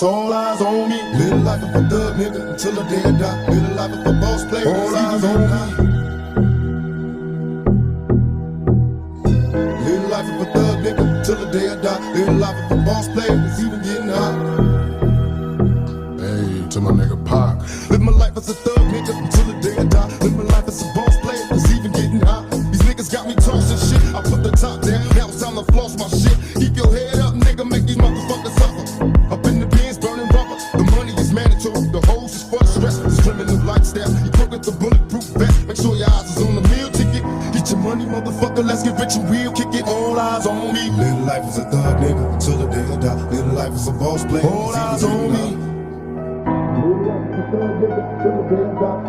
All eyes on me. Live life of a thug nigga until the day I die. Live life of a boss player. All eyes on me. Live life of a thug nigga until the day I die. Live life of a boss player. It's even getting hot. Hey, to my nigga Pac. Live my life as a thug nigga until the day I die. Live my life as a boss player. It's even getting hot. These niggas got me tossing shit. I put the top down. Now it's time to floss my shit. Keep your head up, nigga. Make these motherfuckers suffer. Up in the bins, burning rubber. The money is mandatory. The hoes is for the stress. This criminal lifestyle. You cook with the bulletproof vest. Make sure your eyes is on the meal ticket. Get your money, motherfucker. Let's get rich and we'll kick it. All eyes on me. Live life as a thug nigga until the day I die. Live life as a boss player. All eyes on me. Live life as a thug nigga until the day I die.